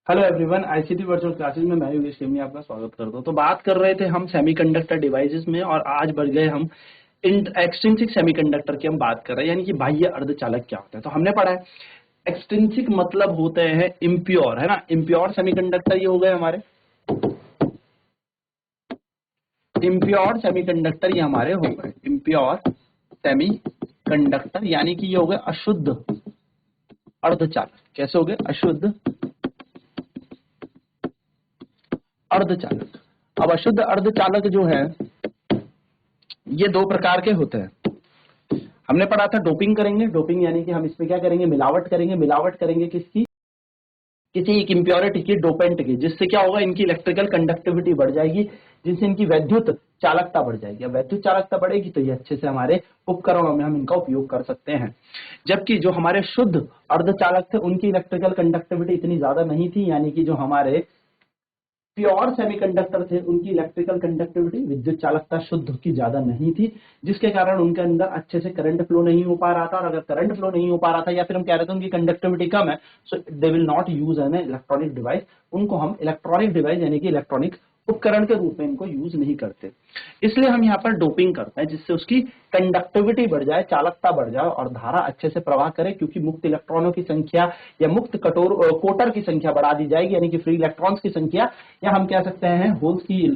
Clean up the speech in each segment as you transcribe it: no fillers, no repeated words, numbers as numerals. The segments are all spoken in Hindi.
Hello everyone, ICT virtual classes में मैं योगेश केमी आपका स्वागत करता हूं। तो बात कर रहे थे हम सेमीकंडक्टर डिवाइसेस में और आज बढ़ गए हम एक्सट्रिंसिक सेमीकंडक्टर की हम बात कर रहे हैं, यानी कि बाह्य अर्धचालक क्या होता है। तो हमने पढ़ा है एक्सट्रिंसिक मतलब होते हैं इम्प्योर, है ना। इम्प्योर सेमीकंडक्टर ये हो गए हमारे इम्प्योर सेमीकंडक्टर, ये हमारे हो गए इम्प्योर सेमीकंडक्टर, यानी कि ये हो गए अशुद्ध अर्धचालक। कैसे हो गए? अशुद्ध अर्धचालक। अब अशुद्ध अर्धचालक जो है ये दो प्रकार के होते हैं। हमने पढ़ा था डोपिंग करेंगे। डोपिंग यानी कि हम इसमें क्या करेंगे? मिलावट करेंगे। मिलावट करेंगे किसकी? किसी एक इम्प्योरिटी की, डोपेंट की, जिससे क्या होगा? इनकी इलेक्ट्रिकल कंडक्टिविटी बढ़ जाएगी, जिससे इनकी वैद्युत चालकता बढ़ जाएगी। अब वैद्युत चालकता बढ़ेगी तो ये अच्छे से हमारे उपकरणों में हम इनका उपयोग कर सकते हैं। जबकि जो हमारे शुद्ध अर्धचालक थे उनकी इलेक्ट्रिकल कंडक्टिविटी इतनी ज्यादा नहीं थी, यानी कि जो हमारे प्योर सेमीकंडक्टर थे उनकी इलेक्ट्रिकल कंडक्टिविटी, विद्युत चालकता शुद्ध की ज्यादा नहीं थी, जिसके कारण उनके अंदर अच्छे से करंट फ्लो नहीं हो पा रहा था। और अगर करंट फ्लो नहीं हो पा रहा था या फिर हम कह रहे थे उनकी कंडक्टिविटी कम है, so they will not use an electronic device. उनको हम इलेक्ट्रॉनिक डिवाइस यानी कि इलेक्ट्रॉनिक उपकरण के रूप में इनको यूज नहीं करते। इसलिए हम यहाँ पर डोपिंग करते हैं, जिससे उसकी कंडक्टिविटी बढ़ जाए, चालकता बढ़ जाए और धारा अच्छे से प्रवाह करे। क्योंकि मुक्त इलेक्ट्रॉनों की संख्या या मुक्त कोटर की संख्या बढ़ा दी जाएगी, यानी कि फ्री इलेक्ट्रॉन्स की संख्या, या हम कह सकते हैं होल्स की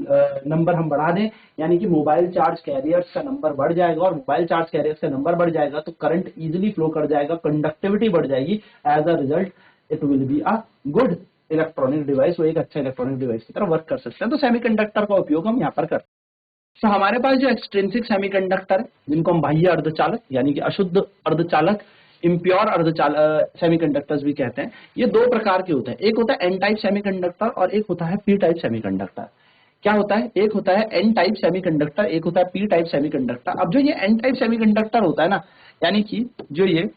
नंबर हम बढ़ा दें, यानी कि मोबाइल चार्ज कैरियर्स का नंबर बढ़ जाएगा। और मोबाइल चार्ज कैरियर्स का नंबर बढ़ जाएगा तो करंट इजिली फ्लो कर जाएगा, कंडक्टिविटी बढ़ जाएगी। As a result it will be a good electronic device. वो एक अच्छा इलेक्ट्रॉनिक डिवाइस की तरह वर्क कर सकते हैं। तो सेमीकंडक्टर का उपयोग हम यहाँ पर करते हैं। तो हमारे पास जो एक्सट्रिंसिक सेमीकंडक्टर है, जिनको हम बाह्य अर्धचालक यानी कि अशुद्ध अर्धचालक, इम्प्योर अर्धचालक सेमीकंडक्टर्स भी कहते हैं, ये दो प्रकार के होते हैं। एक होता है एन टाइप सेमीकंडक्टर और एक होता है पी टाइप सेमीकंडक्टर। क्या होता है? एक होता है एन टाइप सेमीकंडक्टर, एक होता है पी टाइप सेमीकंडक्टर। अब जो ये एन टाइप सेमीकंडक्टर होता है ना, यानी कि जो ये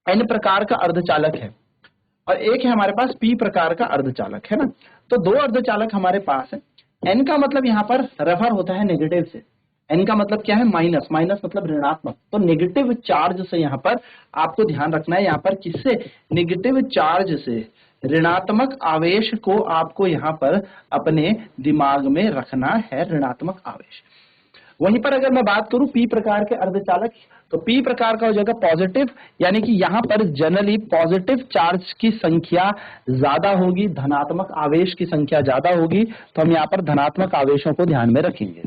एन प्रकार का अर्धचालक है और एक है हमारे पास पी प्रकार का अर्धचालक, है ना। तो दो अर्धचालक हमारे पास है। एन का मतलब यहाँ पर रेफर होता है नेगेटिव से। एन का मतलब क्या है? माइनस। माइनस मतलब ऋणात्मक। तो नेगेटिव चार्ज से यहाँ पर आपको ध्यान रखना है, यहाँ पर किससे? नेगेटिव चार्ज से, ऋणात्मक आवेश को आपको यहाँ पर अपने दिमाग में रखना है, ऋणात्मक आवेश। वहीं पर अगर मैं बात करूं पी प्रकार के अर्धचालक, तो पी प्रकार का हो जाएगा पॉजिटिव, यानी कि यहां पर जनरली पॉजिटिव चार्ज की संख्या ज्यादा होगी, धनात्मक आवेश की संख्या ज्यादा होगी। तो हम यहाँ पर धनात्मक आवेशों को ध्यान में रखेंगे।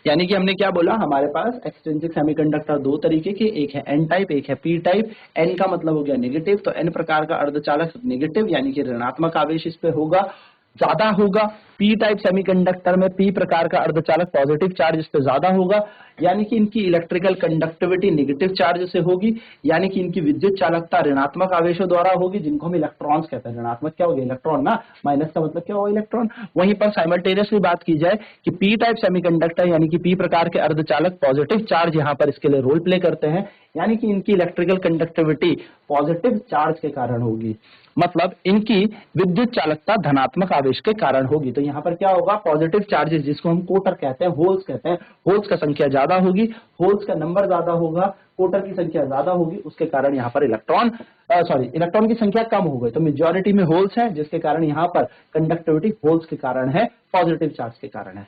यानी कि हमने क्या बोला? हमारे पास एक्सट्रिंसिक सेमीकंडक्टर दो तरीके के, एक है एन टाइप, एक है पी टाइप। एन का मतलब हो गया नेगेटिव, तो एन प्रकार का अर्धचालक नेगेटिव यानी कि ऋणात्मक आवेश इस पे होगा, ज्यादा होगा। पी टाइप सेमीकंडक्टर में पी प्रकार का अर्धचालक पॉजिटिव चार्ज इस पे ज्यादा होगा, यानी कि इनकी इलेक्ट्रिकल कंडक्टिविटी नेगेटिव चार्ज से होगी, यानी कि इनकी विद्युत चालकता ऋणात्मक आवेशों द्वारा होगी, जिनको हम इलेक्ट्रॉन्स कहते हैं। ऋणात्मक क्या हो गया? इलेक्ट्रॉन ना, माइनस का मतलब क्या होगा? इलेक्ट्रॉन। वहीं पर साइमल्टेनियसली बात की जाए कि पी टाइप सेमीकंडक्टर यानी कि पी प्रकार के अर्धचालक पॉजिटिव चार्ज यहाँ पर इसके लिए रोल प्ले करते हैं, यानी कि इनकी इलेक्ट्रिकल कंडक्टिविटी पॉजिटिव चार्ज के कारण होगी, मतलब इनकी विद्युत चालकता धनात्मक आवेश के कारण होगी। तो यहाँ पर क्या होगा? पॉजिटिव चार्जेस, जिसको हम कोटर कहते हैं, होल्स कहते हैं, होल्स का संख्या ज्यादा होगी, होल्स का नंबर ज्यादा होगा, कोटर की संख्या ज्यादा होगी, उसके कारण यहाँ पर इलेक्ट्रॉन की संख्या कम हो गई। तो मेजॉरिटी में होल्स है, जिसके कारण यहाँ पर कंडक्टिविटी होल्स के कारण है, पॉजिटिव चार्ज के कारण है।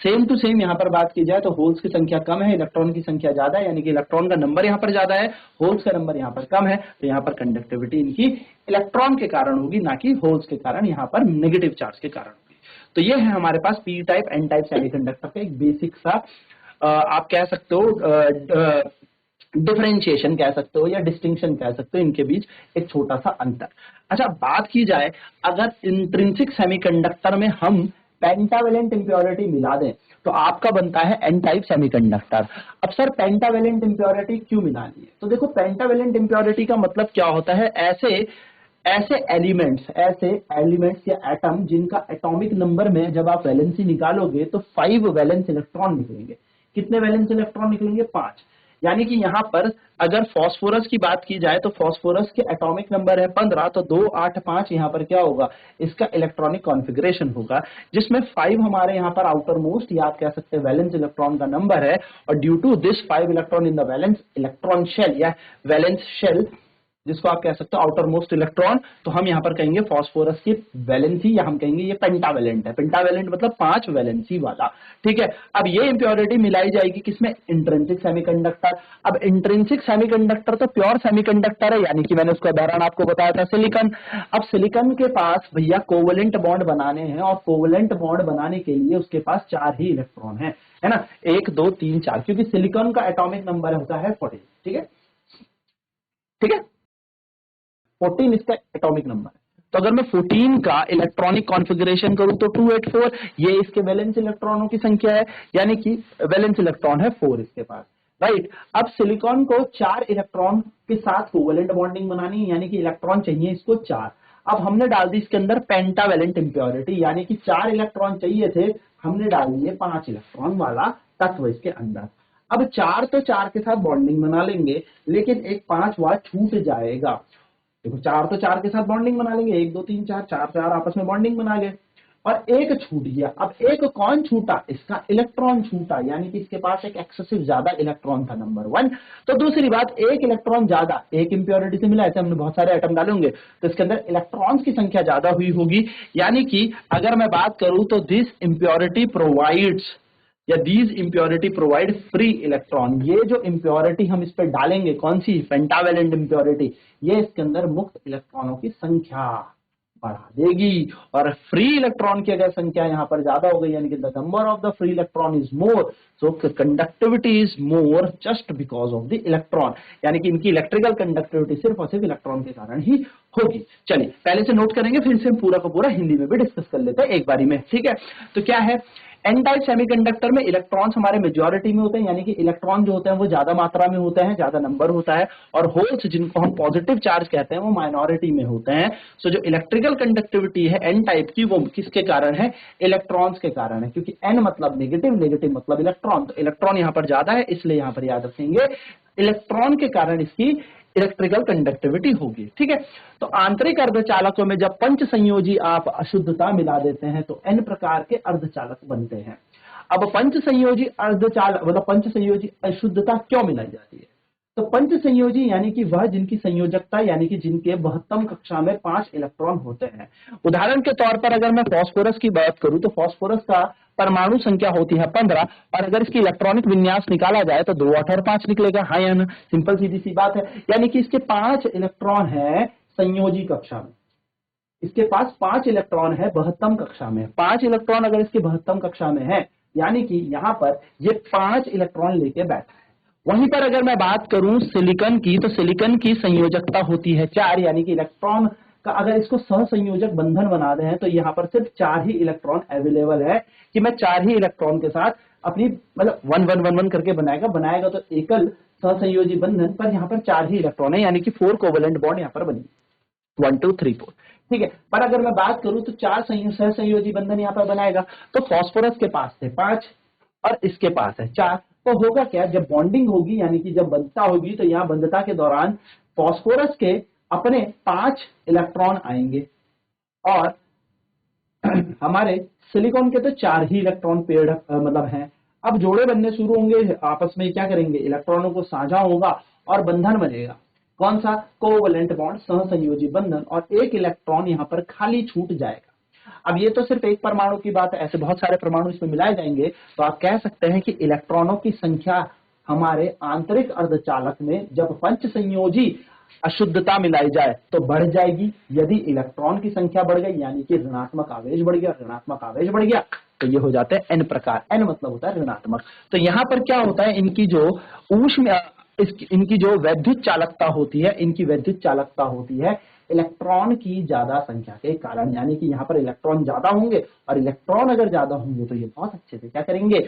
सेम टू सेम यहाँ पर बात की जाए तो होल्स की संख्या कम है, इलेक्ट्रॉन की संख्या ज्यादा है, यानी कि इलेक्ट्रॉन का नंबर यहाँ पर ज्यादा है, होल्स का नंबर यहाँ पर कम है। तो यहाँ पर कंडक्टिविटी इनकी इलेक्ट्रॉन के कारण होगी, ना कि होल्स के कारण, यहाँ पर नेगेटिव चार्ज के कारण होगी। तो ये है हमारे पास P type N type semiconductor का एक बेसिक सा आप कह सकते हो डिफरेंशिएशन कह सकते हो या डिस्टिंक्शन कह सकते हो, इनके बीच एक छोटा सा अंतर। अच्छा, बात की जाए अगर इंट्रिंसिक सेमीकंडक्टर में हम पेंटावेलेंट इंप्योरिटी मिला दें तो आपका बनता है एन टाइप सेमीकंडक्टर। अब सर पेंटावेलेंट इंप्योरिटी क्यों मिलानी है? तो देखो पेंटावेलेंट इंप्योरिटी का मतलब क्या होता है? ऐसे एलिमेंट्स या एटम जिनका एटॉमिक नंबर में जब आप वैलेंसी निकालोगे तो 5 वैलेंस इलेक्ट्रॉन निकलेंगे। कितने वैलेंस इलेक्ट्रॉन निकलेंगे? 5। यानी कि यहाँ पर अगर फास्फोरस की बात की जाए तो फास्फोरस के एटॉमिक नंबर है 15, तो 2 8 5 यहाँ पर क्या होगा? इसका इलेक्ट्रॉनिक कॉन्फ़िगरेशन होगा, जिसमें 5 हमारे यहाँ पर आउटर मोस्ट या आप कह सकते हैं वैलेंस इलेक्ट्रॉन का नंबर है। और due to this 5 electron in the valence electron shell या वैलेंस शेल, जिसको आप कह सकते हो आउटर मोस्ट इलेक्ट्रॉन, तो हम यहाँ पर कहेंगे फास्फोरस की वैलेंसी, या हम कहेंगे ये पेंटावेलेंट है। पेंटावेलेंट मतलब 5 वैलेंसी वाला, ठीक है। अब ये इंप्योरिटी मिलाई जाएगी किसमें, इंट्रिंसिक सेमीकंडक्टर। अब इंट्रिंसिक सेमीकंडक्टर तो प्योर सेमीकंडक्टर है, यानी कि मैंने उसका उदाहरण आपको बताया था सिलिकॉन। अब सिलिकॉन के पास भैया कोवेलेंट बॉन्ड बनाने हैं, और कोवेलेंट बॉन्ड बनाने के लिए उसके पास 4 ही इलेक्ट्रॉन है ना, 1 2 3 4, क्योंकि सिलिकॉन का एटॉमिक नंबर होता है 14, ठीक है, ठीक है, 14 इसका एटॉमिक नंबर है। तो अगर मैं 14 का इलेक्ट्रॉनिक कॉन्फ़िगरेशन करूं तो 284, ये इसके वैलेंस इलेक्ट्रॉनों की संख्या है, यानी कि वैलेंस इलेक्ट्रॉन है 4 इसके पास, राइट। अब सिलिकॉन को 4 इलेक्ट्रॉन के साथ कोवेलेंट बॉन्डिंग बनानी है, यानी कि इलेक्ट्रॉन चाहिए इसको 4। अब हमने डाल दी इसके अंदर पेंटावेलेंट इंप्योरिटी, यानी कि 4 इलेक्ट्रॉन चाहिए थे, हमने डाल दिए 5 इलेक्ट्रॉन वाला तत्व इसके अंदर। अब 4 तो 4 के साथ बॉन्डिंग बना लेंगे, लेकिन एक 5वां छूट जाएगा। देखो 4 तो 4 के साथ बॉन्डिंग बना लेंगे, 1 2 3 4, 4 4 आपस में बॉन्डिंग बना गए, और एक छूट गया। अब एक कौन छूटा, इसका इलेक्ट्रॉन छूटा, यानी कि इसके पास एक एक्सेसिव ज्यादा इलेक्ट्रॉन था, नंबर 1। तो दूसरी बात, एक इलेक्ट्रॉन ज्यादा एक इंप्योरिटी से मिला, ऐसे हमने बहुत सारे एटम डाले होंगे, तो इसके अंदर इलेक्ट्रॉन्स की संख्या ज्यादा हुई होगी, यानी कि अगर मैं बात करूं तो दिस इंप्योरिटी प्रोवाइड्स, या these impurity provide free electron. ये जो इंप्योरिटी हम इस पर डालेंगे, कौन सी, पेंटावेलेंट इंप्योरिटी, ये इसके अंदर मुक्त इलेक्ट्रॉनों की संख्या बढ़ा देगी। और फ्री इलेक्ट्रॉन की अगर संख्या यहां पर ज्यादा हो गई, यानी कि the number of the free electron is more, so conductivity is more just because of the electron, यानी कि इनकी इलेक्ट्रिकल कंडक्टिविटी सिर्फ और सिर्फ इलेक्ट्रॉन के कारण ही होगी। चलिए पहले से नोट करेंगे, फिर से हम पूरा का पूरा हिंदी में भी डिस्कस कर लेते हैं एक बारी में, ठीक है। तो क्या है, एन टाइप सेमीकंडक्टर में इलेक्ट्रॉन्स हमारे मेजॉरिटी में होते हैं, यानी कि इलेक्ट्रॉन जो होते हैं वो ज्यादा मात्रा में होते हैं, ज्यादा नंबर होता है, और होल्स जिनको हम पॉजिटिव चार्ज कहते हैं वो माइनॉरिटी में होते हैं। सो जो इलेक्ट्रिकल कंडक्टिविटी है एन टाइप की, वो किसके कारण है, इलेक्ट्रॉन्स के कारण है, क्योंकि एन मतलब नेगेटिव, नेगेटिव मतलब इलेक्ट्रॉन, तो इलेक्ट्रॉन यहां पर ज्यादा है, इसलिए यहां पर याद रखेंगे इलेक्ट्रॉन के कारण इसकी इलेक्ट्रिकल कंडक्टिविटी होगी, ठीक है। तो आंतरिक अर्धचालकों में जब पंच संयोजी आप अशुद्धता मिला देते हैं तो एन प्रकार के अर्धचालक बनते हैं। अब पंच संयोजी अर्धचालक मतलब पंच संयोजी अशुद्धता क्यों मिलाई जाती है, तो पंच संयोजी यानी कि वह जिनकी संयोजकता, यानी कि जिनके महत्तम कक्षा में 5 इलेक्ट्रॉन होते हैं। उदाहरण के तौर पर अगर मैं फास्फोरस की बात करूं तो फास्फोरस का परमाणु संख्या होती है 15, और अगर इसकी इलेक्ट्रॉनिक विन्यास निकाला जाए तो 2 8 और 5 निकलेगा, हाँ या ना, सिंपल सीधी सी बात है। यानी कि इसके 5 इलेक्ट्रॉन है संयोजी कक्षा में, इसके पास 5 इलेक्ट्रॉन है बहत्तम कक्षा में, 5 इलेक्ट्रॉन अगर इसके बहत्तम कक्षा में है, यानी कि यहां पर ये 5 इलेक्ट्रॉन लेके बैठा है। वहीं पर अगर मैं बात करूं सिलिकॉन की, तो सिलिकॉन की संयोजकता होती है 4, यानी कि इलेक्ट्रॉन का अगर इसको सहसंयोजक बंधन बना दे हैं तो यहाँ पर सिर्फ 4 ही इलेक्ट्रॉन अवेलेबल है, कि मैं 4 ही इलेक्ट्रॉन के साथ अपनी मतलब 1 1 1 1 करके बनाएगा तो एकल सहसंयोजी बंधन, पर यहाँ पर 4 ही इलेक्ट्रॉन है, यानी कि 4 कोवेलेंट बॉन्ड यहाँ पर बनी, 1 2 3 4, ठीक है। पर अगर मैं बात करूं तो 4 सहसंयोजी बंधन यहाँ पर बनाएगा, तो फास्फोरस के पास थे 5 और इसके पास है 4, तो होगा क्या, जब बॉन्डिंग होगी यानी कि जब बंधता होगी तो यहाँ बंधता के दौरान फास्फोरस के अपने 5 इलेक्ट्रॉन आएंगे, और हमारे सिलिकॉन के तो 4 ही इलेक्ट्रॉन पेयर मतलब हैं। अब जोड़े बनने शुरू होंगे, आपस में क्या करेंगे, इलेक्ट्रॉनों को साझा होगा और बंधन बनेगा, कौन सा, कोवेलेंट बॉन्ड, सहसंयोजी बंधन, और एक इलेक्ट्रॉन यहाँ पर खाली छूट जाएगा। अब ये तो सिर्फ एक परमाणु की बात है, ऐसे बहुत सारे परमाणु इसमें मिलाए जाएंगे, तो आप कह सकते हैं कि इलेक्ट्रॉनों की संख्या हमारे आंतरिक अर्धचालक में जब पंच संयोजी अशुद्धता मिलाई जाए तो बढ़ जाएगी। यदि इलेक्ट्रॉन की संख्या बढ़ गई, यानी कि ऋणात्मक आवेश बढ़ गया, ऋणात्मक आवेश बढ़ गया, तो ये हो जाते हैं एन प्रकार, एन मतलब होता है ऋणात्मक। तो यहां पर क्या होता है, इनकी जो ऊष्म इनकी जो वैद्युत चालकता होती है, इनकी वैद्युत चालकता होती है इलेक्ट्रॉन की ज्यादा संख्या के कारण, यानी कि यहाँ पर इलेक्ट्रॉन ज्यादा होंगे, और इलेक्ट्रॉन अगर ज्यादा होंगे तो ये बहुत अच्छे से क्या करेंगे,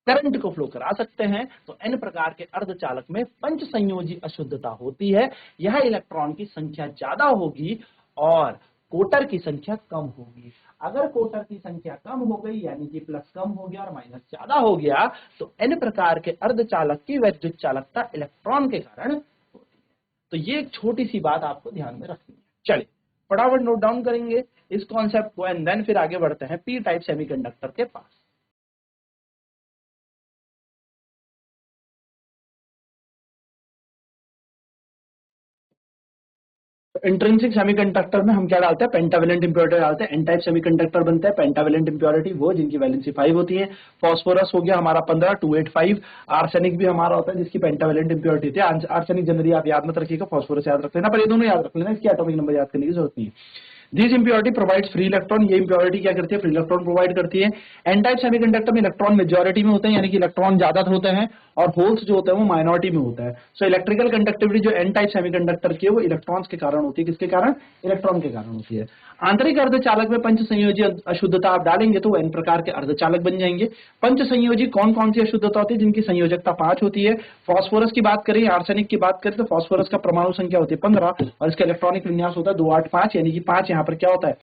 करंट को फ्लो करा सकते हैं। तो एन प्रकार के अर्धचालक में पंच संयोजी अशुद्धता होती है, यह इलेक्ट्रॉन की संख्या ज्यादा होगी और कोटर की संख्या कम होगी। अगर कोटर की संख्या कम हो गई, यानी कि प्लस कम हो गया और माइनस ज्यादा हो गया, तो एन प्रकार के अर्धचालक की वैद्युत चालकता इलेक्ट्रॉन के कारण होती है। तो ये एक छोटी सी बात आपको ध्यान में रखनी है। चलिए फटाफट नोट डाउन करेंगे इस कॉन्सेप्ट को, एंड देन फिर आगे बढ़ते हैं पी टाइप सेमीकंडक्टर के पास। इंट्रिंसिक सेमीकंडक्टर में हम क्या डालते हैं, पेंटावेलेंट इंप्योरिटी डालते हैं। एन टाइप सेमीकंडक्टर बनता है, पेंटावेलेंट इंप्योरिटी वो जिनकी वैलेंसी 5 होती है। फॉस्फोरस हो गया हमारा 15, 285। आर्सेनिक भी हमारा होता है जिसकी पेंटावेलेंट इंप्योरिटी होती है। आर्सेनिक जनरली आप याद मत रखिएगा, फॉस्फोरस याद रख लेना, पर ये दोनों याद रख लेना, इसकी एटॉमिक नंबर याद करने की जरूरत नहीं है। This impurity provides free electron, ये इंप्योरिटी क्या करती है, फ्री इलेक्ट्रॉन प्रोवाइड करती है। एन टाइप सेमीकंडक्टर में इलेक्ट्रॉन मेजॉरिटी में होते हैं, यानी कि इलेक्ट्रॉन ज्यादा होते हैं, और होल्स जो होता है वो माइनॉरिटी में होता है। सो इलेक्ट्रिकल कंडक्टिविटी जो एन टाइप सेमीकंडक्टर की है वो इलेक्ट्रॉन्स के कारण होती है। किसके कारण, इलेक्ट्रॉन के कारण होती है। आंतरिक अर्धचालक में पंच संयोजी अशुद्धता आप डालेंगे तो एन प्रकार के अर्धचालक बन जाएंगे। पंच संयोजी कौन कौन सी अशुद्धता होती है, जिनकी संयोजकता 5 होती है। फॉस्फोरस की बात करें, आर्सेनिक की बात करें, तो फॉस्फोरस का परमाणु संख्या होती है 15 और इसका इलेक्ट्रॉनिक विन्यास होता है 285, यानी कि 5 यहाँ पर क्या होता है,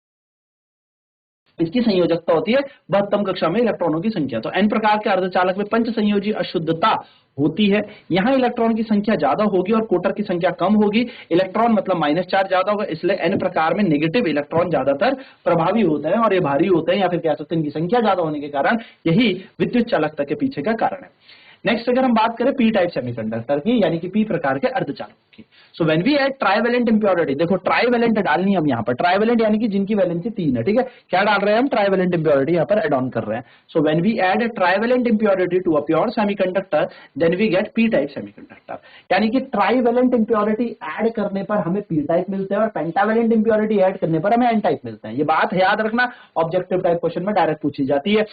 इसकी संयोजकता होती है 72 कक्षा में इलेक्ट्रॉनों की संख्या। तो एन प्रकार के अर्धचालक में पंच संयोजी अशुद्धता होती है। यहां इलेक्ट्रॉन की संख्या ज्यादा होगी और कोटर की संख्या कम होगी। इलेक्ट्रॉन मतलब माइनस चार्ज ज्यादा होगा, इसलिए एन प्रकार में नेगेटिव इलेक्ट्रॉन ज्यादातर प्रभावी होता है और ये भारी होते हैं, या फिर कह सकते हैं इनकी संख्या ज्यादा होने के कारण यही विद्युत चालकता के पीछे का कारण है। नेक्स्ट अगर हम बात करें पी टाइप सेमीकंडक्टर की, यानी कि पी प्रकार के अर्धचालक की। So when we add trivalent impurity, देखो ट्राइवेलेंट डालनी हम यहाँ पर, ट्राइवेलेंट यानी कि जिनकी वैलेंसी 3 है, ठीक है। क्या डाल रहे हैं हम, ट्राइवेलेंट इंप्योरिटी यहाँ पर एड ऑन कर रहे हैं। So when we add trivalent impurity to a pure semiconductor then we get P type semiconductor, यानी कि ट्राइवेलेंट इंप्योरिटी ऐड करने पर हमें पी टाइप मिलते हैं और पेंटावेलेंट इंप्योरिटी ऐड करने पर हमें एन टाइप मिलते हैं। ये बात याद रखना, ऑब्जेक्टिव टाइप क्वेश्चन में डायरेक्ट पूछी जाती है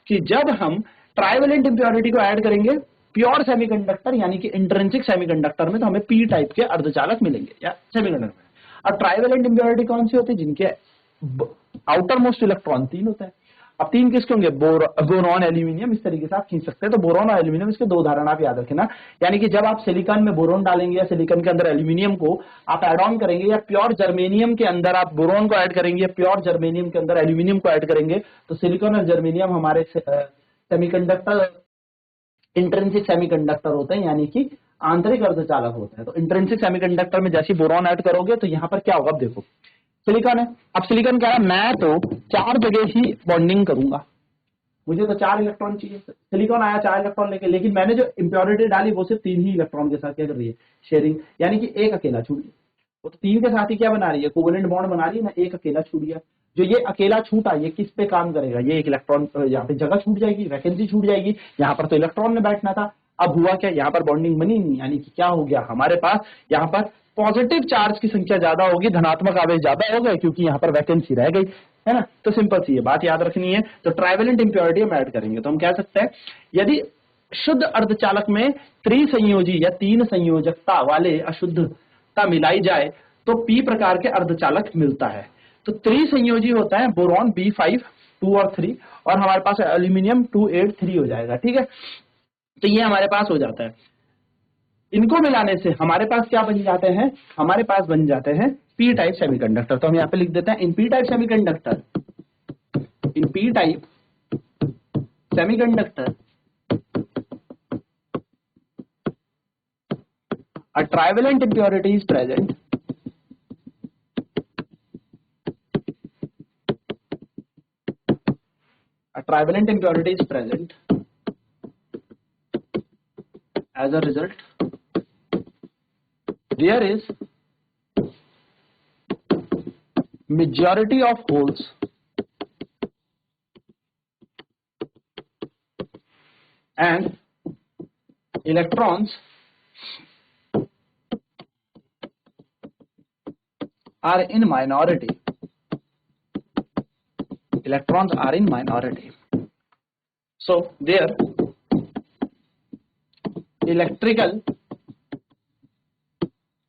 कि जब हम ट्राइवेलेंट इंप्योरिटी को ऐड करेंगे प्योर सेमीकंडक्टर यानी कि इंट्रिंसिक सेमीकंडक्टर में, तो हमें पी टाइप के अर्धचालक मिलेंगे या सेमीकंडक्टर में। और ट्राइवेलेंट इंप्योरिटी कौन सी होती है, जिनके आउटर मोस्ट इलेक्ट्रॉन 3 होता है। अब 3 किसके होंगे, बोरॉन एल्यूमिनियम, इस तरीके से आप खींच सकते हैं। तो बोरॉन और एल्यूमिनियम, इसके 2 उदाहरण आप याद रखना, यानी कि जब आप सिलिकॉन में बोरॉन डालेंगे या सिलिकॉन के अंदर एल्यूमिनियम को आप एड ऑन करेंगे, या प्योर जर्मेनियम के अंदर आप बोरॉन को ऐड करेंगे, या प्योर जर्मेनियम के अंदर एल्यूमिनियम को ऐड करेंगे, तो सिलिकॉन और जर्मेनियम हमारे सेमीकंडक्टर इंट्रिंसिक सेमीकंडक्टर होते हैं, यानी कि आंतरिक अर्धचालक होते हैं। तो इंट्रिंसिक सेमीकंडक्टर में जैसे बोरॉन ऐड करोगे तो यहाँ पर क्या होगा, अब देखो सिलिकॉन है, अब सिलिकॉन कह रहा है मैं तो 4 जगह ही बॉन्डिंग करूंगा, मुझे तो 4 इलेक्ट्रॉन चाहिए। सिलिकॉन आया 4 इलेक्ट्रॉन लेके, लेकिन मैंने जो इंप्योरिटी डाली वो सिर्फ 3 ही इलेक्ट्रॉन के साथ क्या कर रही है, शेयरिंग, यानी कि एक अकेला छूट गया। वो तो 3 के साथ ही क्या बना रही है, कोवेलेंट बॉन्ड बना रही है ना, एक अकेला छूट गया। जो ये अकेला छूटा ये किस पे काम करेगा, ये एक इलेक्ट्रॉन यहाँ पे जगह छूट जाएगी, वैकेंसी छूट जाएगी। यहाँ पर तो इलेक्ट्रॉन ने बैठना था, अब हुआ क्या, यहाँ पर बॉन्डिंग बनी नहीं, यानी कि क्या हो गया, हमारे पास यहाँ पर पॉजिटिव चार्ज की संख्या ज्यादा होगी, धनात्मक आवेश ज्यादा हो गए, क्योंकि यहाँ पर वैकेंसी रह गई, है ना। तो सिंपल सी ये बात याद रखनी है। तो ट्राइवेलेंट इंप्योरिटी हम ऐड करेंगे तो हम कह सकते हैं यदि शुद्ध अर्धचालक में त्रिसंयोजी या 3 संयोजकता वाले अशुद्धता मिलाई जाए तो पी प्रकार के अर्धचालक मिलता है। तो त्रिसंयोजी होता है बोरॉन B5 2 और 3, और हमारे पास एल्यूमिनियम 283 हो जाएगा, ठीक है। तो ये हमारे पास हो जाता है। इनको मिलाने से हमारे पास क्या बन जाते हैं, हमारे पास बन जाते हैं पी टाइप सेमीकंडक्टर। तो हम यहाँ पे लिख देते हैं in P type semiconductor, in P type semiconductor a trivalent impurity is present, a trivalent impurity is present, as a result there is majority of holes and electrons are in minority, electrons are in minority. So their electrical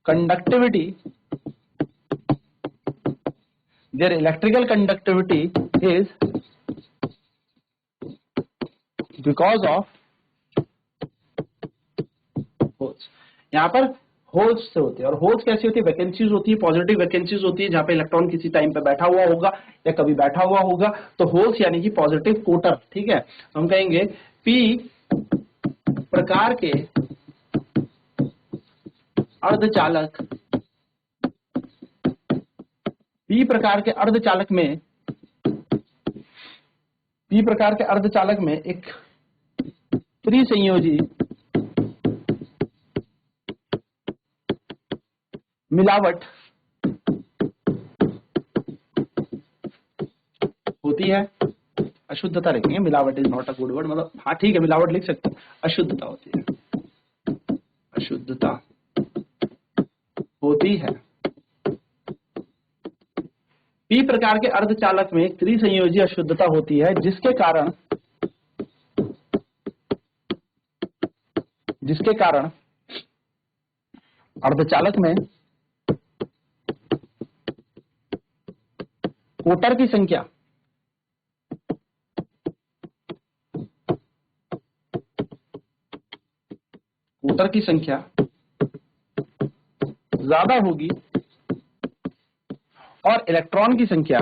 conductivity is because of holes। यहाँ पर होल्स से होती है, और होल्स कैसी होती है, वैकेंसीज होती है, पॉजिटिव वैकेंसीज होती है, जहां पे इलेक्ट्रॉन किसी टाइम पे बैठा हुआ होगा या कभी बैठा हुआ होगा, तो होल्स यानी कि पॉजिटिव कोटर, ठीक है। हम कहेंगे पी प्रकार के अर्धचालक, पी प्रकार के अर्धचालक में, पी प्रकार के अर्धचालक में एक त्रिसंयोजी मिलावट होती है, अशुद्धता लिखेंगे, मिलावट is not a good word, मतलब हाँ ठीक है मिलावट लिख सकते हैं, अशुद्धता होती है, अशुद्धता होती है। पी प्रकार के अर्धचालक में त्रिसंयोजी अशुद्धता होती है जिसके कारण अर्धचालक में कोटर की संख्या ज्यादा होगी और इलेक्ट्रॉन की संख्या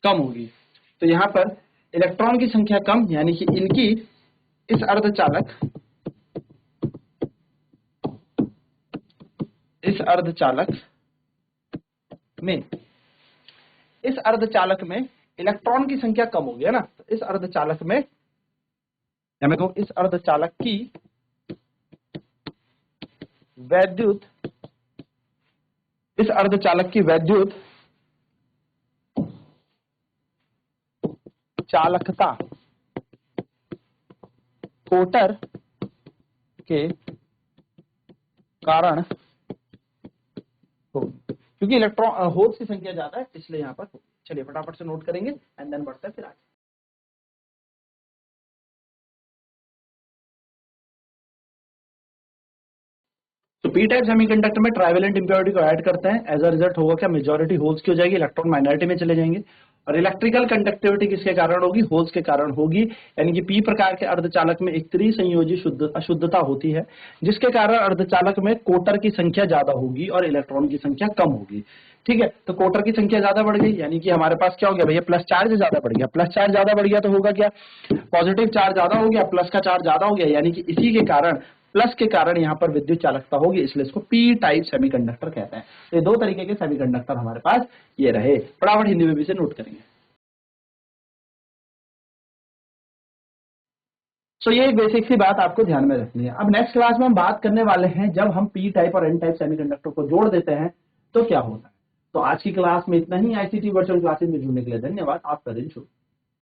कम होगी। तो यहां पर इलेक्ट्रॉन की संख्या कम, यानी कि इनकी इस अर्धचालक में इलेक्ट्रॉन की संख्या कम होगी, है ना। तो इस अर्धचालक में, या मैं कहूं इस अर्धचालक की वैद्युत चालकता कोटर के कारण होगी, क्योंकि इलेक्ट्रॉन होल्स की संख्या ज्यादा है इसलिए यहां पर होगी। चलिए फटाफट से नोट करेंगे एंड देन बढ़ते हैं फिर आगे। तो पी टाइप सेमीकंडक्टर में ट्राइवेलेंट इंप्योरिटी को ऐड करते हैं, एज अ रिजल्ट होगा क्या, मेजॉरिटी होल्स की हो जाएगी, इलेक्ट्रॉन माइनॉरिटी में चले जाएंगे। और इलेक्ट्रिकल कंडक्टिविटी किसके कारण होगी, होल्स के कारण होगी। यानी कि पी प्रकार के अर्धचालक में एक त्रिसंयोजी अशुद्धता होती है जिसके कारण अर्धचालक में कोटर की संख्या ज्यादा होगी और इलेक्ट्रॉन की संख्या कम होगी। ठीक है, तो कोटर की संख्या ज्यादा बढ़ गई, यानी कि हमारे पास क्या हो गया भैया, प्लस चार्ज ज्यादा बढ़ गया। प्लस चार्ज ज्यादा बढ़ गया तो होगा क्या, पॉजिटिव चार्ज ज्यादा हो गया, प्लस का चार्ज ज्यादा हो गया, यानी कि इसी के कारण, प्लस के कारण यहां पर विद्युत चालकता होगी, इसलिए इसको पी टाइप सेमीकंडक्टर कहते हैं। तो ये दो तरीके के सेमीकंडक्टर हमारे पास ये रहे, फटाफट हिंदी में भी से नोट करेंगे। सो ये एक बेसिक सी बात आपको ध्यान में रखनी है। अब नेक्स्ट क्लास में हम बात करने वाले हैं जब हम पी टाइप और एन टाइप सेमीकंडक्टर को जोड़ देते हैं तो क्या होता है। तो आज की क्लास में इतना ही। आईसीटी वर्चुअल क्लासेस में जुड़ने के लिए धन्यवाद। आपका दिन शुभ।